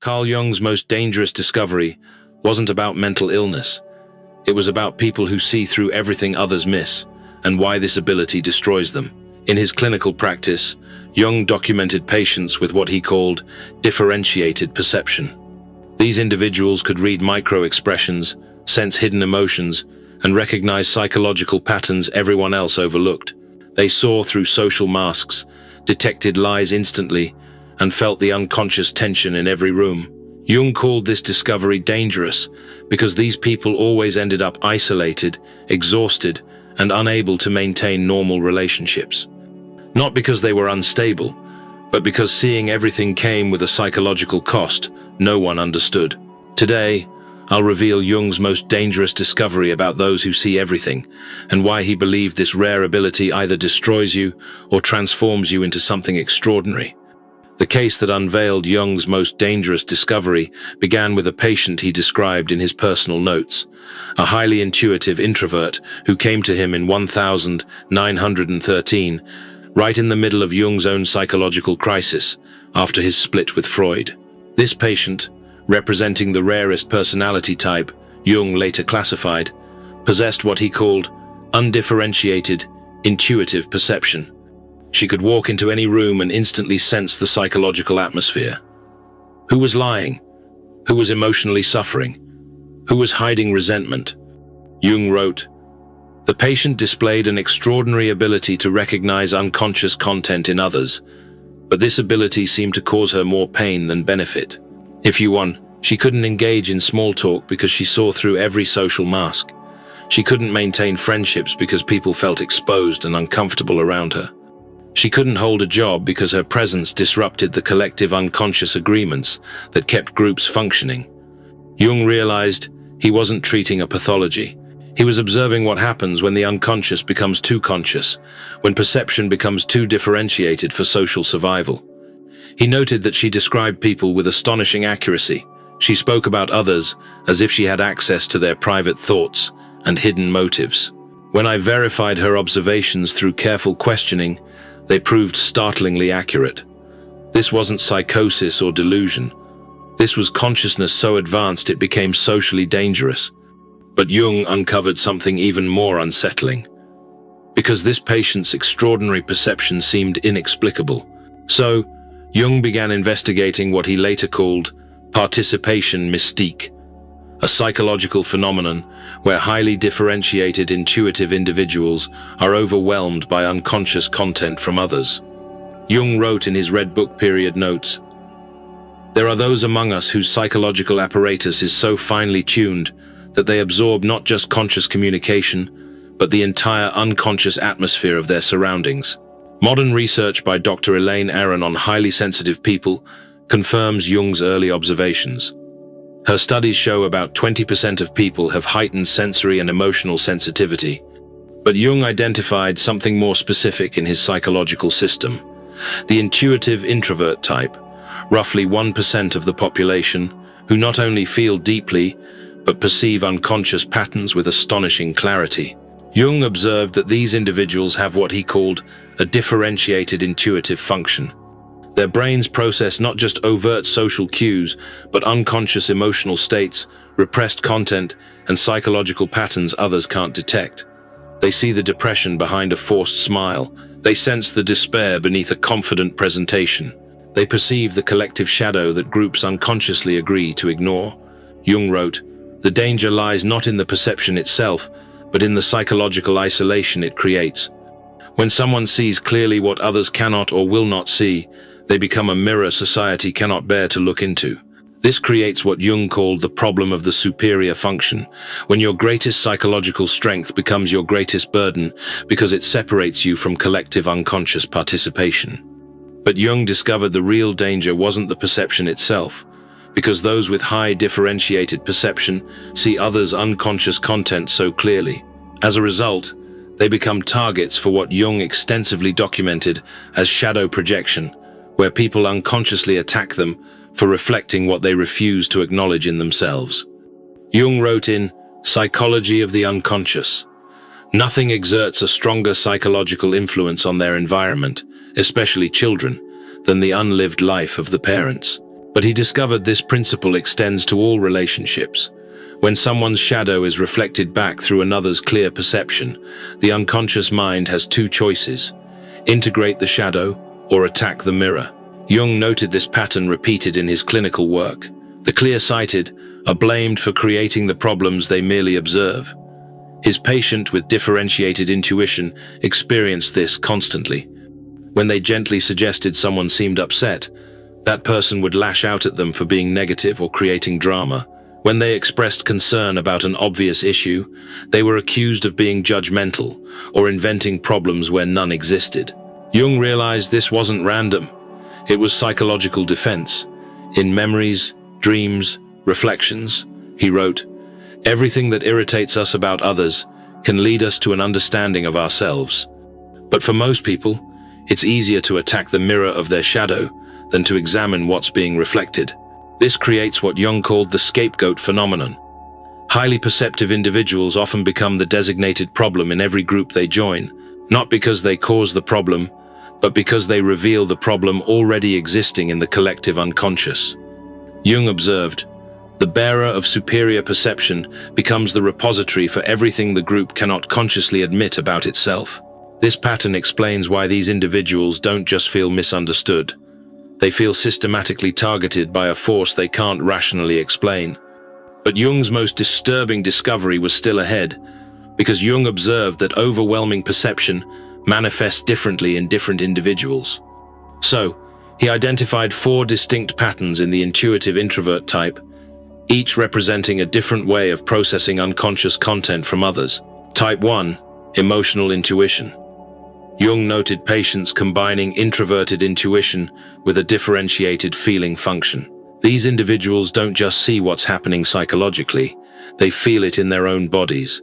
Carl Jung's most dangerous discovery wasn't about mental illness. It was about people who see through everything others miss, and why this ability destroys them. In his clinical practice, Jung documented patients with what he called differentiated perception. These individuals could read micro-expressions, sense hidden emotions, and recognize psychological patterns everyone else overlooked. They saw through social masks, detected lies instantly, and felt the unconscious tension in every room. Jung called this discovery dangerous because these people always ended up isolated, exhausted, and unable to maintain normal relationships. Not because they were unstable, but because seeing everything came with a psychological cost no one understood. Today, I'll reveal Jung's most dangerous discovery about those who see everything, and why he believed this rare ability either destroys you or transforms you into something extraordinary. The case that unveiled Jung's most dangerous discovery began with a patient he described in his personal notes, a highly intuitive introvert who came to him in 1913, right in the middle of Jung's own psychological crisis after his split with Freud. This patient, representing the rarest personality type Jung later classified, possessed what he called undifferentiated, intuitive perception. She could walk into any room and instantly sense the psychological atmosphere. Who was lying? Who was emotionally suffering? Who was hiding resentment? Jung wrote, "The patient displayed an extraordinary ability to recognize unconscious content in others, but this ability seemed to cause her more pain than benefit. If you won, she couldn't engage in small talk because she saw through every social mask. She couldn't maintain friendships because people felt exposed and uncomfortable around her. She couldn't hold a job because her presence disrupted the collective unconscious agreements that kept groups functioning." Jung realized he wasn't treating a pathology. He was observing what happens when the unconscious becomes too conscious, when perception becomes too differentiated for social survival. He noted that she described people with astonishing accuracy. She spoke about others as if she had access to their private thoughts and hidden motives. When I verified her observations through careful questioning, they proved startlingly accurate. This wasn't psychosis or delusion. This was consciousness so advanced it became socially dangerous. But Jung uncovered something even more unsettling. Because this patient's extraordinary perception seemed inexplicable. So, Jung began investigating what he later called participation mystique, a psychological phenomenon where highly differentiated intuitive individuals are overwhelmed by unconscious content from others. Jung wrote in his Red Book period notes, "There are those among us whose psychological apparatus is so finely tuned that they absorb not just conscious communication, but the entire unconscious atmosphere of their surroundings." Modern research by Dr. Elaine Aron on highly sensitive people confirms Jung's early observations. Her studies show about 20% of people have heightened sensory and emotional sensitivity. But Jung identified something more specific in his psychological system: the intuitive introvert type, roughly 1% of the population, who not only feel deeply, but perceive unconscious patterns with astonishing clarity. Jung observed that these individuals have what he called a differentiated intuitive function. Their brains process not just overt social cues, but unconscious emotional states, repressed content, and psychological patterns others can't detect. They see the depression behind a forced smile. They sense the despair beneath a confident presentation. They perceive the collective shadow that groups unconsciously agree to ignore. Jung wrote, "The danger lies not in the perception itself, but in the psychological isolation it creates. When someone sees clearly what others cannot or will not see, they become a mirror society cannot bear to look into. This creates what Jung called the problem of the superior function, when your greatest psychological strength becomes your greatest burden because it separates you from collective unconscious participation." But Jung discovered the real danger wasn't the perception itself, because those with high differentiated perception see others' unconscious content so clearly. As a result, they become targets for what Jung extensively documented as shadow projection, where people unconsciously attack them for reflecting what they refuse to acknowledge in themselves. Jung wrote in Psychology of the Unconscious, "Nothing exerts a stronger psychological influence on their environment, especially children, than the unlived life of the parents. But he discovered this principle extends to all relationships. When someone's shadow is reflected back through another's clear perception, the unconscious mind has two choices: integrate the shadow or attack the mirror. Jung noted this pattern repeated in his clinical work. The clear-sighted are blamed for creating the problems they merely observe. His patient with differentiated intuition experienced this constantly. When they gently suggested someone seemed upset, that person would lash out at them for being negative or creating drama. When they expressed concern about an obvious issue, they were accused of being judgmental or inventing problems where none existed. Jung realized this wasn't random. It was psychological defense. In Memories, Dreams, Reflections, he wrote, "Everything that irritates us about others can lead us to an understanding of ourselves. But for most people, it's easier to attack the mirror of their shadow than to examine what's being reflected." This creates what Jung called the scapegoat phenomenon. Highly perceptive individuals often become the designated problem in every group they join, not because they cause the problem, but because they reveal the problem already existing in the collective unconscious. Jung observed, "The bearer of superior perception becomes the repository for everything the group cannot consciously admit about itself." This pattern explains why these individuals don't just feel misunderstood. They feel systematically targeted by a force they can't rationally explain. But Jung's most disturbing discovery was still ahead, because Jung observed that overwhelming perception manifests differently in different individuals. So, he identified 4 distinct patterns in the intuitive introvert type, each representing a different way of processing unconscious content from others. Type 1, emotional intuition. Jung noted patients combining introverted intuition with a differentiated feeling function. These individuals don't just see what's happening psychologically, they feel it in their own bodies.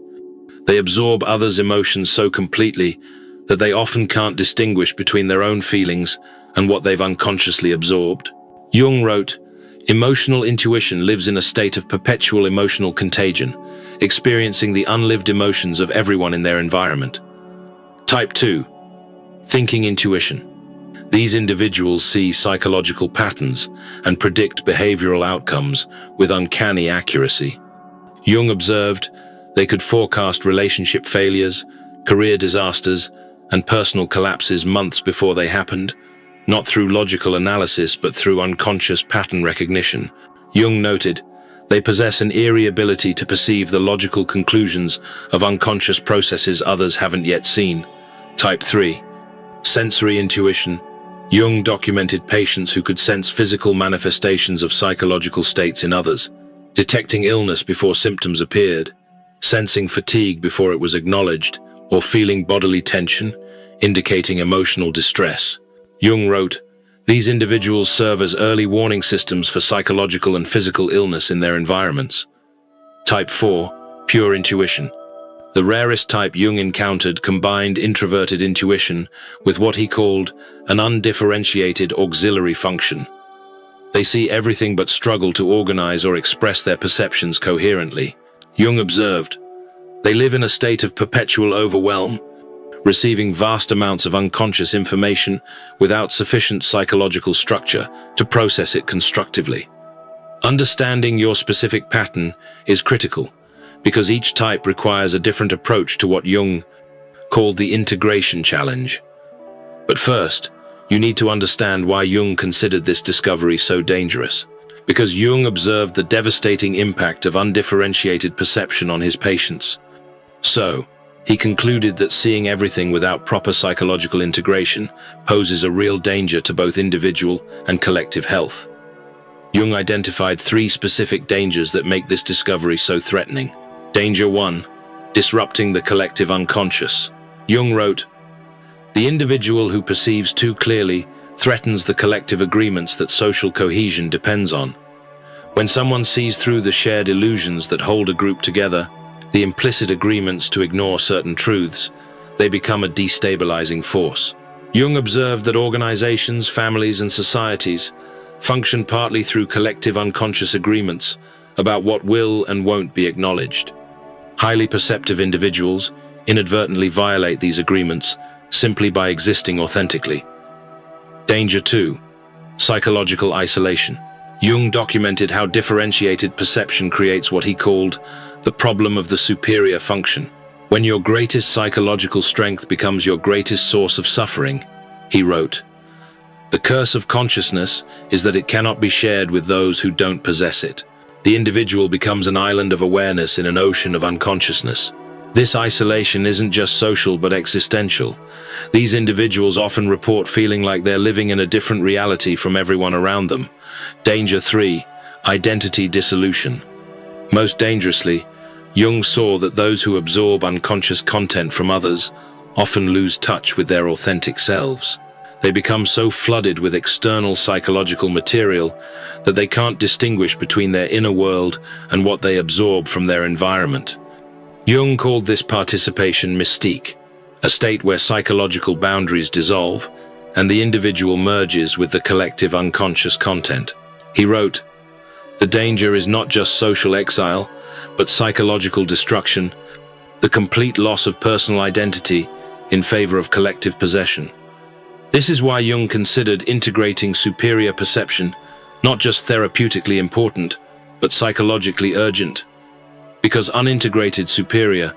They absorb others' emotions so completely that they often can't distinguish between their own feelings and what they've unconsciously absorbed. Jung wrote, "Emotional intuition lives in a state of perpetual emotional contagion, experiencing the unlived emotions of everyone in their environment." Type 2, thinking intuition. These individuals see psychological patterns and predict behavioral outcomes with uncanny accuracy. Jung observed they could forecast relationship failures, career disasters, and personal collapses months before they happened, not through logical analysis but through unconscious pattern recognition. Jung noted, "They possess an eerie ability to perceive the logical conclusions of unconscious processes others haven't yet seen." Type 3, sensory intuition. Jung documented patients who could sense physical manifestations of psychological states in others, detecting illness before symptoms appeared, sensing fatigue before it was acknowledged, or feeling bodily tension, indicating emotional distress. Jung wrote, "These individuals serve as early warning systems for psychological and physical illness in their environments." Type 4, pure intuition. The rarest type Jung encountered combined introverted intuition with what he called an undifferentiated auxiliary function. They see everything but struggle to organize or express their perceptions coherently. Jung observed, "They live in a state of perpetual overwhelm, receiving vast amounts of unconscious information without sufficient psychological structure to process it constructively." Understanding your specific pattern is critical, because each type requires a different approach to what Jung called the integration challenge. But first, you need to understand why Jung considered this discovery so dangerous. Because Jung observed the devastating impact of undifferentiated perception on his patients. So, he concluded that seeing everything without proper psychological integration poses a real danger to both individual and collective health. Jung identified 3 specific dangers that make this discovery so threatening. Danger 1, disrupting the collective unconscious. Jung wrote, "The individual who perceives too clearly threatens the collective agreements that social cohesion depends on. When someone sees through the shared illusions that hold a group together, the implicit agreements to ignore certain truths, they become a destabilizing force." Jung observed that organizations, families, and societies function partly through collective unconscious agreements about what will and won't be acknowledged. Highly perceptive individuals inadvertently violate these agreements simply by existing authentically. Danger 2, psychological isolation. Jung documented how differentiated perception creates what he called the problem of the superior function. When your greatest psychological strength becomes your greatest source of suffering, he wrote, the curse of consciousness is that it cannot be shared with those who don't possess it. The individual becomes an island of awareness in an ocean of unconsciousness. This isolation isn't just social but existential. These individuals often report feeling like they're living in a different reality from everyone around them. Danger 3. Identity dissolution. Most dangerously, Jung saw that those who absorb unconscious content from others often lose touch with their authentic selves. They become so flooded with external psychological material that they can't distinguish between their inner world and what they absorb from their environment. Jung called this participation mystique, a state where psychological boundaries dissolve and the individual merges with the collective unconscious content. He wrote, the danger is not just social exile, but psychological destruction, the complete loss of personal identity in favor of collective possession. This is why Jung considered integrating superior perception not just therapeutically important, but psychologically urgent. Because unintegrated superior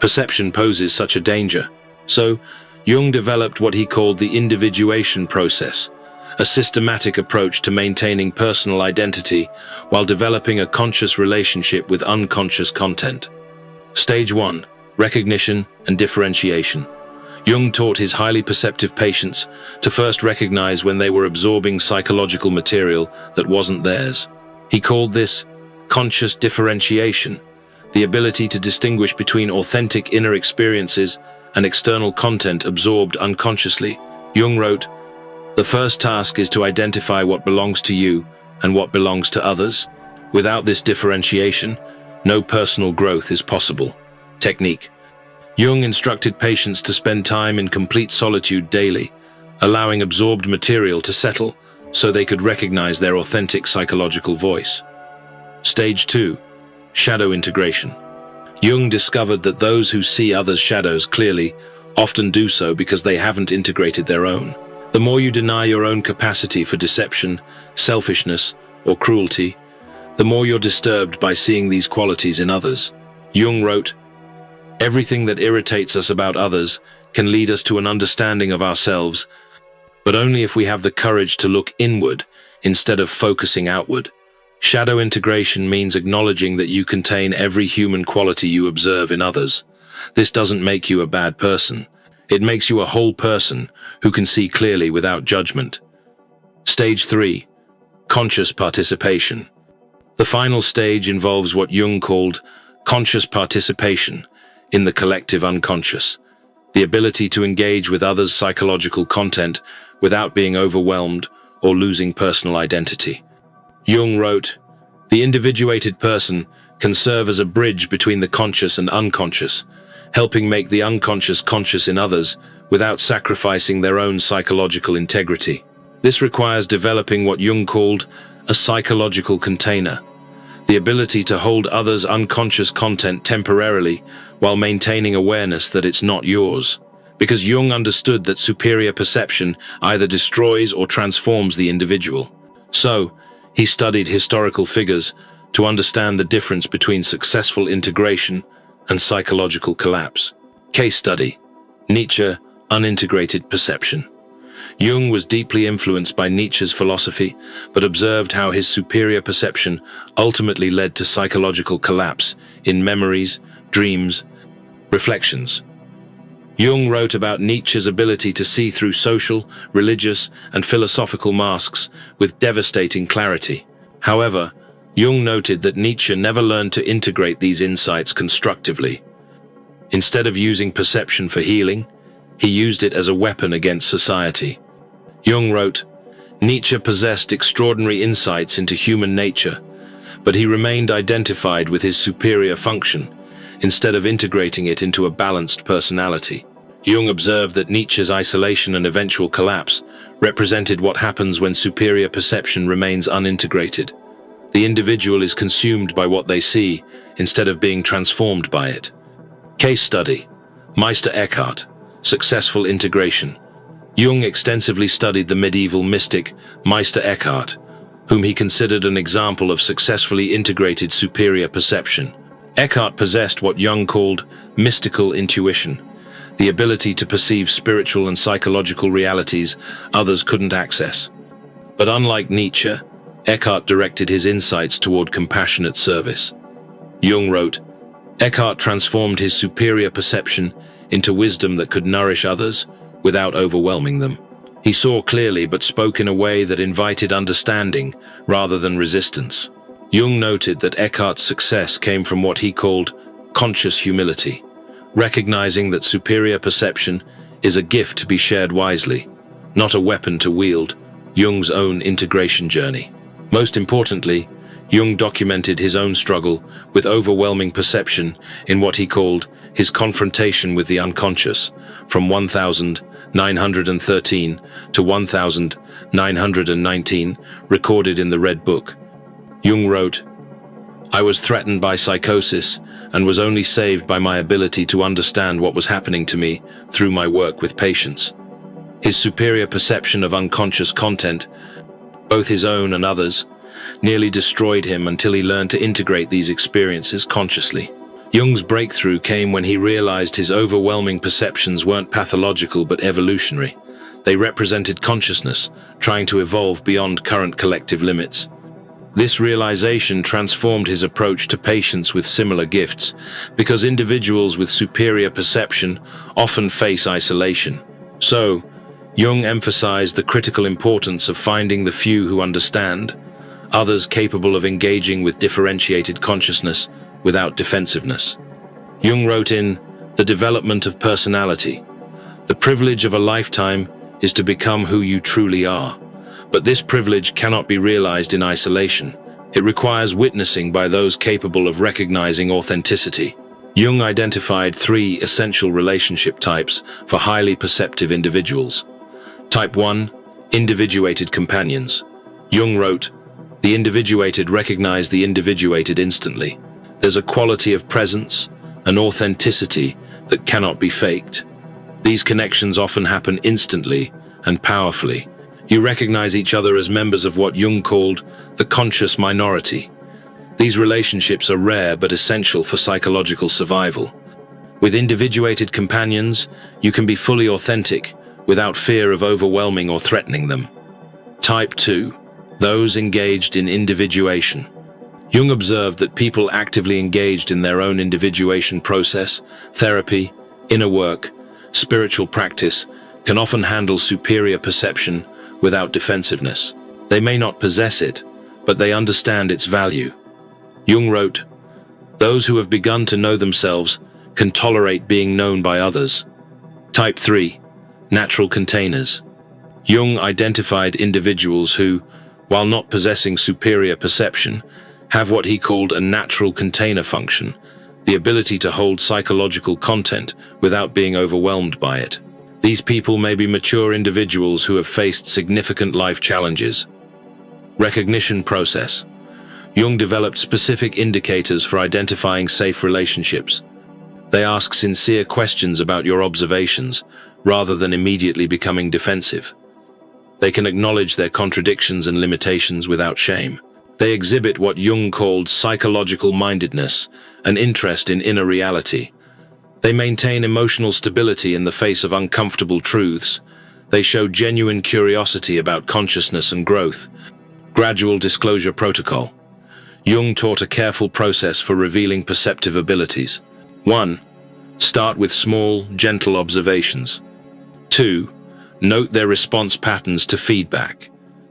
perception poses such a danger. So, Jung developed what he called the individuation process, a systematic approach to maintaining personal identity while developing a conscious relationship with unconscious content. Stage 1. Recognition and differentiation. Jung taught his highly perceptive patients to first recognize when they were absorbing psychological material that wasn't theirs. He called this conscious differentiation, the ability to distinguish between authentic inner experiences and external content absorbed unconsciously. Jung wrote, the first task is to identify what belongs to you and what belongs to others. Without this differentiation, no personal growth is possible. Technique. Jung instructed patients to spend time in complete solitude daily, allowing absorbed material to settle so they could recognize their authentic psychological voice. Stage 2. Shadow integration. Jung discovered that those who see others' shadows clearly often do so because they haven't integrated their own. The more you deny your own capacity for deception, selfishness, or cruelty, the more you're disturbed by seeing these qualities in others. Jung wrote, everything that irritates us about others can lead us to an understanding of ourselves, but only if we have the courage to look inward instead of focusing outward. Shadow integration means acknowledging that you contain every human quality you observe in others. This doesn't make you a bad person. It makes you a whole person who can see clearly without judgment. Stage 3. Conscious participation. The final stage involves what Jung called conscious participation in the collective unconscious, the ability to engage with others' psychological content without being overwhelmed or losing personal identity. Jung wrote, the individuated person can serve as a bridge between the conscious and unconscious, helping make the unconscious conscious in others without sacrificing their own psychological integrity. This requires developing what Jung called a psychological container, the ability to hold others' unconscious content temporarily while maintaining awareness that it's not yours. Because Jung understood that superior perception either destroys or transforms the individual. So, he studied historical figures to understand the difference between successful integration and psychological collapse. Case study: Nietzsche, unintegrated perception. Jung was deeply influenced by Nietzsche's philosophy, but observed how his superior perception ultimately led to psychological collapse in memories, dreams, reflections. Jung wrote about Nietzsche's ability to see through social, religious, and philosophical masks with devastating clarity. However, Jung noted that Nietzsche never learned to integrate these insights constructively. Instead of using perception for healing, he used it as a weapon against society. Jung wrote, Nietzsche possessed extraordinary insights into human nature, but he remained identified with his superior function, instead of integrating it into a balanced personality. Jung observed that Nietzsche's isolation and eventual collapse represented what happens when superior perception remains unintegrated. The individual is consumed by what they see, instead of being transformed by it. Case study: Meister Eckhart, successful integration. Jung extensively studied the medieval mystic Meister Eckhart, whom he considered an example of successfully integrated superior perception. Eckhart possessed what Jung called mystical intuition, the ability to perceive spiritual and psychological realities others couldn't access. But unlike Nietzsche, Eckhart directed his insights toward compassionate service. Jung wrote, Eckhart transformed his superior perception into wisdom that could nourish others without overwhelming them. He saw clearly but spoke in a way that invited understanding rather than resistance. Jung noted that Eckhart's success came from what he called conscious humility, recognizing that superior perception is a gift to be shared wisely, not a weapon to wield. Jung's own integration journey. Most importantly, Jung documented his own struggle with overwhelming perception in what he called his confrontation with the unconscious from 1913 to 1919, recorded in the Red Book. Jung wrote, I was threatened by psychosis and was only saved by my ability to understand what was happening to me through my work with patients. His superior perception of unconscious content, both his own and others, nearly destroyed him until he learned to integrate these experiences consciously. Jung's breakthrough came when he realized his overwhelming perceptions weren't pathological but evolutionary. They represented consciousness, trying to evolve beyond current collective limits. This realization transformed his approach to patients with similar gifts, because individuals with superior perception often face isolation. So, Jung emphasized the critical importance of finding the few who understand, others capable of engaging with differentiated consciousness without defensiveness. Jung wrote in The Development of Personality, the privilege of a lifetime is to become who you truly are. But this privilege cannot be realized in isolation. It requires witnessing by those capable of recognizing authenticity. Jung identified 3 essential relationship types for highly perceptive individuals. Type 1, individuated companions. Jung wrote, the individuated recognize the individuated instantly. There's a quality of presence, an authenticity that cannot be faked. These connections often happen instantly and powerfully. You recognize each other as members of what Jung called the conscious minority. These relationships are rare but essential for psychological survival. With individuated companions, you can be fully authentic without fear of overwhelming or threatening them. Type 2. Those engaged in individuation. Jung observed that people actively engaged in their own individuation process, therapy, inner work, spiritual practice, can often handle superior perception without defensiveness. They may not possess it, but they understand its value. Jung wrote, those who have begun to know themselves can tolerate being known by others. Type 3. Natural containers. Jung identified individuals who, while not possessing superior perception, have what he called a natural container function, the ability to hold psychological content without being overwhelmed by it. These people may be mature individuals who have faced significant life challenges. Recognition process. Jung developed specific indicators for identifying safe relationships. They ask sincere questions about your observations, rather than immediately becoming defensive. They can acknowledge their contradictions and limitations without shame. They exhibit what Jung called psychological mindedness, an interest in inner reality. They maintain emotional stability in the face of uncomfortable truths. They show genuine curiosity about consciousness and growth. Gradual disclosure protocol. Jung taught a careful process for revealing perceptive abilities. 1. Start with small, gentle observations. 2. Note their response patterns to feedback.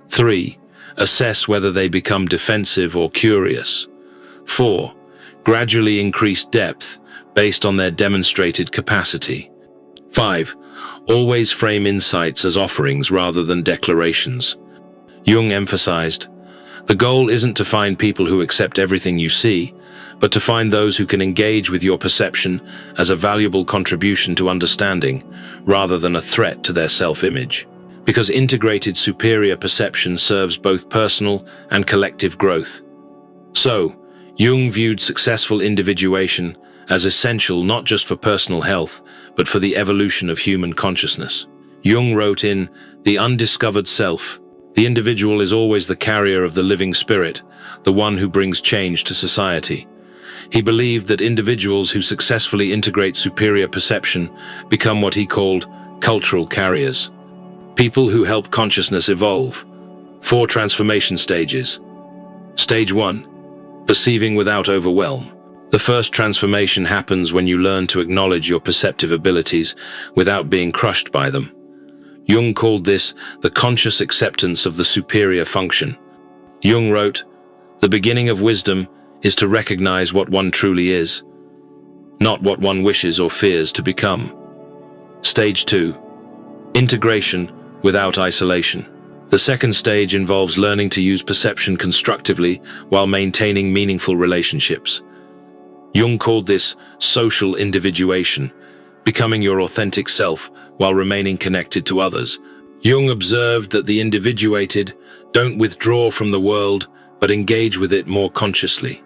3. Assess whether they become defensive or curious. 4. Gradually increase depth based on their demonstrated capacity. 5. Always frame insights as offerings rather than declarations. Jung emphasized, the goal isn't to find people who accept everything you see, but to find those who can engage with your perception as a valuable contribution to understanding, rather than a threat to their self-image. Because integrated superior perception serves both personal and collective growth. So, Jung viewed successful individuation as essential not just for personal health, but for the evolution of human consciousness. Jung wrote in The Undiscovered Self, The individual is always the carrier of the living spirit, the one who brings change to society. He believed that individuals who successfully integrate superior perception become what he called cultural carriers. People who help consciousness evolve. 4 transformation stages. Stage 1. Perceiving without overwhelm. The first transformation happens when you learn to acknowledge your perceptive abilities without being crushed by them. Jung called this the conscious acceptance of the superior function. Jung wrote, "The beginning of wisdom is to recognize what one truly is, not what one wishes or fears to become." Stage 2. Integration without isolation. The second stage involves learning to use perception constructively while maintaining meaningful relationships. Jung called this social individuation, becoming your authentic self while remaining connected to others. Jung observed that the individuated don't withdraw from the world, but engage with it more consciously.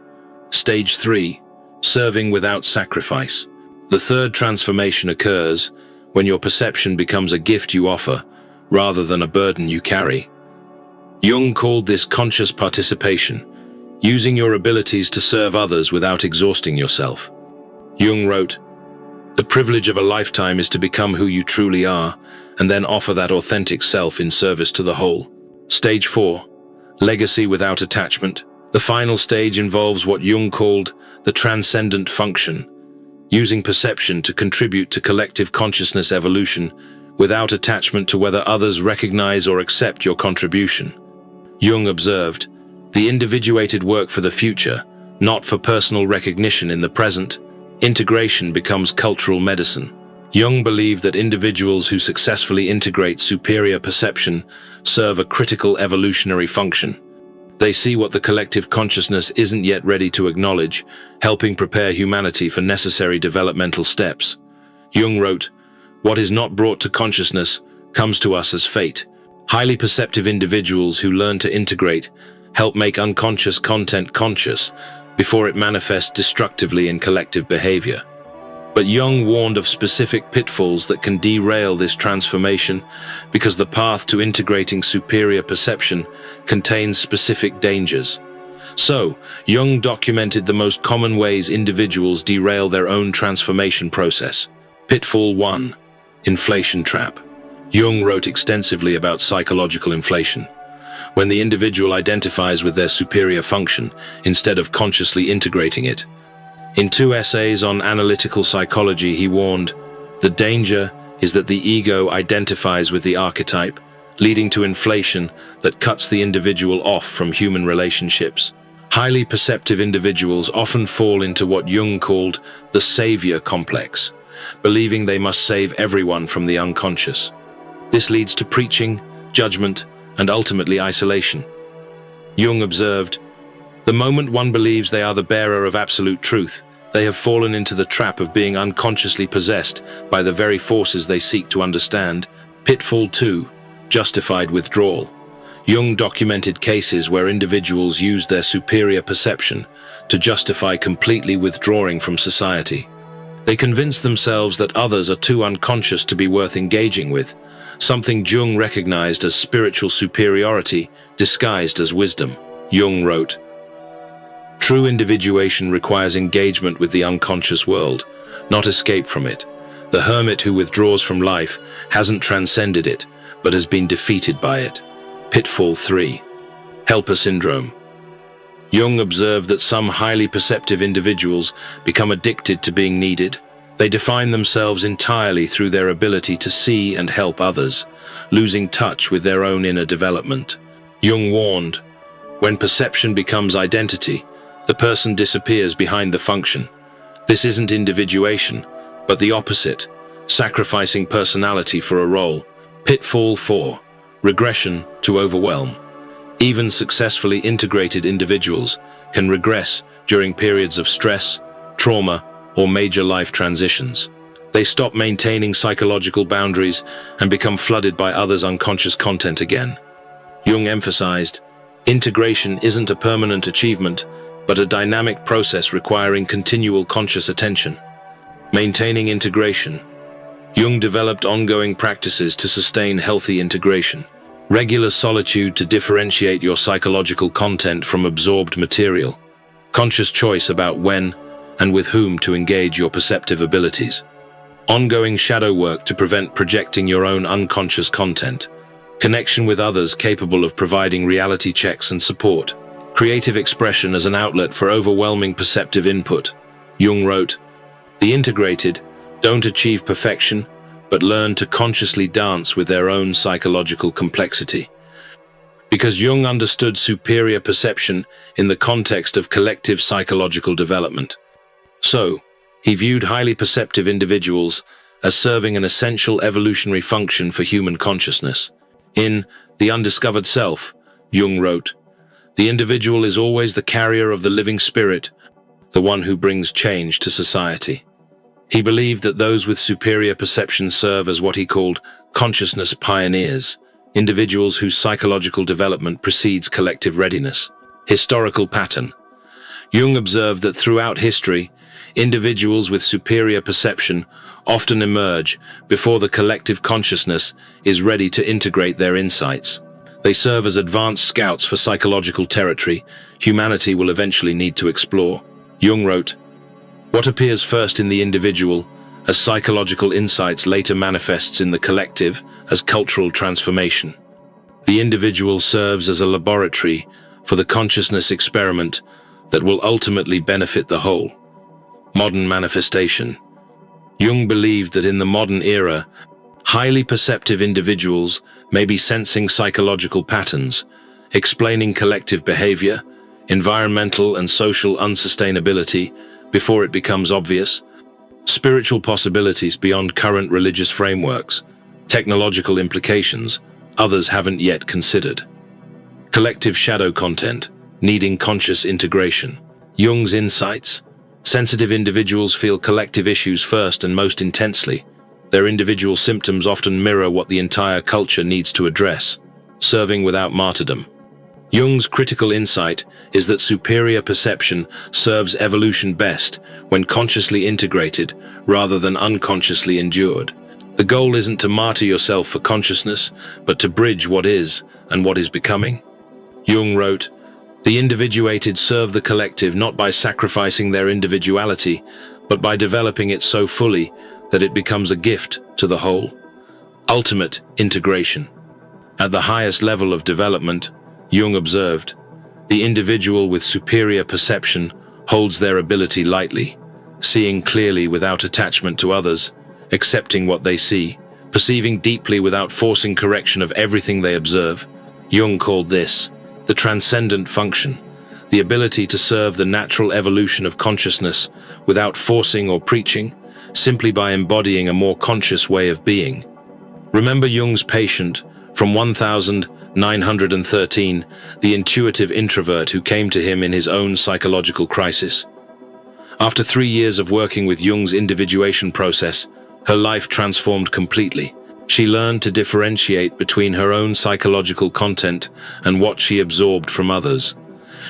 Stage 3. Serving without sacrifice. The third transformation occurs when your perception becomes a gift you offer, rather than a burden you carry. Jung called this conscious participation, using your abilities to serve others without exhausting yourself. Jung wrote, "The privilege of a lifetime is to become who you truly are, and then offer that authentic self in service to the whole." Stage 4. Legacy without attachment. The final stage involves what Jung called the transcendent function, using perception to contribute to collective consciousness evolution without attachment to whether others recognize or accept your contribution. Jung observed, "The individuated work for the future, not for personal recognition in the present. Integration becomes cultural medicine." Jung believed that individuals who successfully integrate superior perception serve a critical evolutionary function. They see what the collective consciousness isn't yet ready to acknowledge, helping prepare humanity for necessary developmental steps. Jung wrote, "What is not brought to consciousness comes to us as fate." Highly perceptive individuals who learn to integrate help make unconscious content conscious before it manifests destructively in collective behavior. But Jung warned of specific pitfalls that can derail this transformation because the path to integrating superior perception contains specific dangers. So, Jung documented the most common ways individuals derail their own transformation process. Pitfall 1. Inflation trap. Jung wrote extensively about psychological inflation. When the individual identifies with their superior function instead of consciously integrating it. In 2 essays on analytical psychology, he warned, "The danger is that the ego identifies with the archetype, leading to inflation that cuts the individual off from human relationships." Highly perceptive individuals often fall into what Jung called the savior complex, believing they must save everyone from the unconscious. This leads to preaching, judgment, and ultimately isolation. Jung observed, "The moment one believes they are the bearer of absolute truth, they have fallen into the trap of being unconsciously possessed by the very forces they seek to understand." Pitfall 2. Justified withdrawal. Jung documented cases where individuals used their superior perception to justify completely withdrawing from society. They convinced themselves that others are too unconscious to be worth engaging with, something Jung recognized as spiritual superiority disguised as wisdom. Jung wrote, "True individuation requires engagement with the unconscious world, not escape from it. The hermit who withdraws from life hasn't transcended it, but has been defeated by it." Pitfall 3. Helper syndrome. Jung observed that some highly perceptive individuals become addicted to being needed. They define themselves entirely through their ability to see and help others, losing touch with their own inner development. Jung warned, "When perception becomes identity, the person disappears behind the function. This isn't individuation, but the opposite, sacrificing personality for a role." Pitfall 4. Regression to overwhelm. Even successfully integrated individuals can regress during periods of stress, trauma, or major life transitions. They stop maintaining psychological boundaries and become flooded by others' unconscious content again. Jung emphasized, "Integration isn't a permanent achievement, but a dynamic process requiring continual conscious attention." Maintaining integration. Jung developed ongoing practices to sustain healthy integration. Regular solitude to differentiate your psychological content from absorbed material. Conscious choice about when and with whom to engage your perceptive abilities. Ongoing shadow work to prevent projecting your own unconscious content. Connection with others capable of providing reality checks and support. Creative expression as an outlet for overwhelming perceptive input. Jung wrote, "The integrated don't achieve perfection, but learn to consciously dance with their own psychological complexity." Because Jung understood superior perception in the context of collective psychological development. So, he viewed highly perceptive individuals as serving an essential evolutionary function for human consciousness. In The Undiscovered Self, Jung wrote, "The individual is always the carrier of the living spirit, the one who brings change to society." He believed that those with superior perception serve as what he called consciousness pioneers, individuals whose psychological development precedes collective readiness. Historical pattern. Jung observed that throughout history, individuals with superior perception often emerge before the collective consciousness is ready to integrate their insights. They serve as advanced scouts for psychological territory humanity will eventually need to explore. Jung wrote, "What appears first in the individual as psychological insights later manifests in the collective as cultural transformation. The individual serves as a laboratory for the consciousness experiment that will ultimately benefit the whole." Modern manifestation. Jung believed that in the modern era, highly perceptive individuals may be sensing psychological patterns, explaining collective behavior, environmental and social unsustainability before it becomes obvious, spiritual possibilities beyond current religious frameworks, technological implications others haven't yet considered. Collective shadow content, needing conscious integration. Jung's insights. Sensitive individuals feel collective issues first and most intensely. Their individual symptoms often mirror what the entire culture needs to address, serving without martyrdom. Jung's critical insight is that superior perception serves evolution best when consciously integrated rather than unconsciously endured. The goal isn't to martyr yourself for consciousness, but to bridge what is and what is becoming. Jung wrote, "The individuated serve the collective not by sacrificing their individuality, but by developing it so fully that it becomes a gift to the whole." Ultimate integration. At the highest level of development, Jung observed, the individual with superior perception holds their ability lightly, seeing clearly without attachment to others, accepting what they see, perceiving deeply without forcing correction of everything they observe. Jung called this the transcendent function, the ability to serve the natural evolution of consciousness without forcing or preaching, simply by embodying a more conscious way of being. Remember Jung's patient from 1913, the intuitive introvert who came to him in his own psychological crisis. After 3 years of working with Jung's individuation process, her life transformed completely. She learned to differentiate between her own psychological content and what she absorbed from others.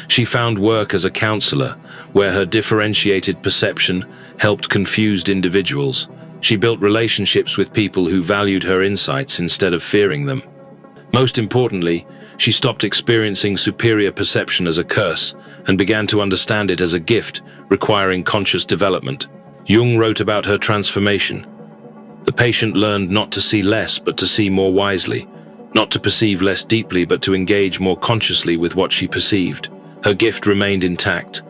She found work as a counselor, where her differentiated perception helped confused individuals. She built relationships with people who valued her insights instead of fearing them. Most importantly, she stopped experiencing superior perception as a curse and began to understand it as a gift requiring conscious development. Jung wrote about her transformation. The patient learned not to see less but to see more wisely, not to perceive less deeply but to engage more consciously with what she perceived. Her gift remained intact,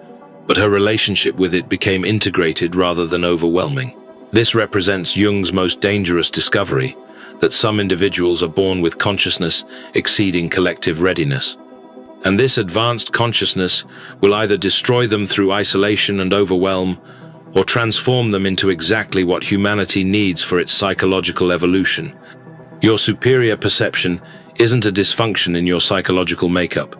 but her relationship with it became integrated rather than overwhelming. This represents Jung's most dangerous discovery, that some individuals are born with consciousness exceeding collective readiness. And this advanced consciousness will either destroy them through isolation and overwhelm, or transform them into exactly what humanity needs for its psychological evolution. Your superior perception isn't a dysfunction in your psychological makeup.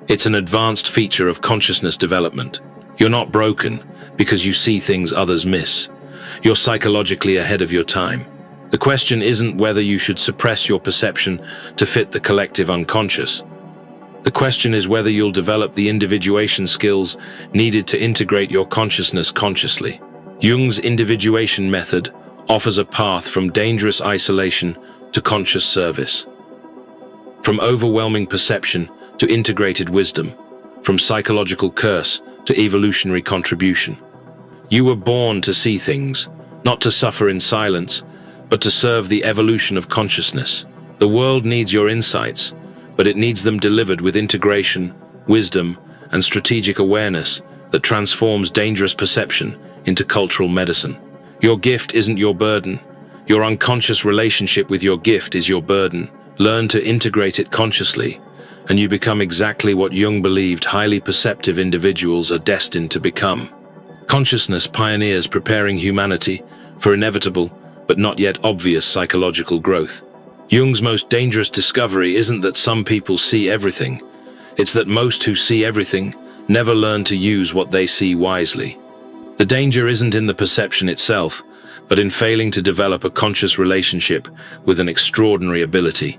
It's an advanced feature of consciousness development. You're not broken because you see things others miss. You're psychologically ahead of your time. The question isn't whether you should suppress your perception to fit the collective unconscious. The question is whether you'll develop the individuation skills needed to integrate your consciousness consciously. Jung's individuation method offers a path from dangerous isolation to conscious service. From overwhelming perception to integrated wisdom, from psychological curse to evolutionary contribution. You were born to see things, not to suffer in silence, but to serve the evolution of consciousness. The world needs your insights, but it needs them delivered with integration, wisdom, and strategic awareness that transforms dangerous perception into cultural medicine. Your gift isn't your burden. Your unconscious relationship with your gift is your burden. Learn to integrate it consciously, and you become exactly what Jung believed highly perceptive individuals are destined to become. Consciousness pioneers preparing humanity for inevitable, but not yet obvious psychological growth. Jung's most dangerous discovery isn't that some people see everything. It's that most who see everything never learn to use what they see wisely. The danger isn't in the perception itself, but in failing to develop a conscious relationship with an extraordinary ability.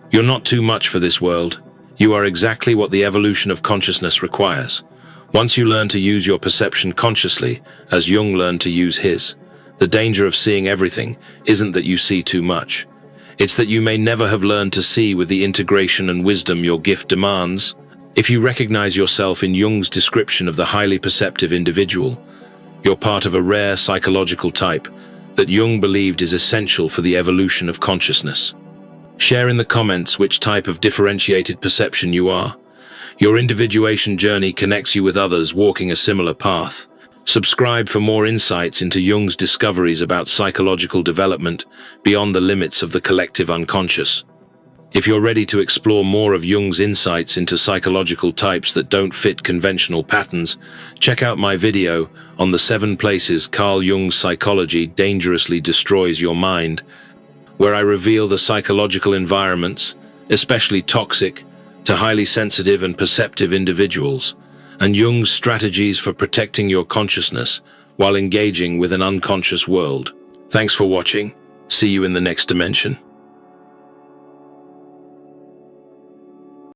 You're not too much for this world. You are exactly what the evolution of consciousness requires. Once you learn to use your perception consciously, as Jung learned to use his, the danger of seeing everything isn't that you see too much. It's that you may never have learned to see with the integration and wisdom your gift demands. If you recognize yourself in Jung's description of the highly perceptive individual, you're part of a rare psychological type that Jung believed is essential for the evolution of consciousness. Share in the comments which type of differentiated perception you are. Your individuation journey connects you with others walking a similar path. Subscribe for more insights into Jung's discoveries about psychological development beyond the limits of the collective unconscious. If you're ready to explore more of Jung's insights into psychological types that don't fit conventional patterns, check out my video on the 7 places Carl Jung's psychology dangerously destroys your mind, where I reveal the psychological environments, especially toxic, to highly sensitive and perceptive individuals, and Jung's strategies for protecting your consciousness while engaging with an unconscious world. Thanks for watching. See you in the next dimension.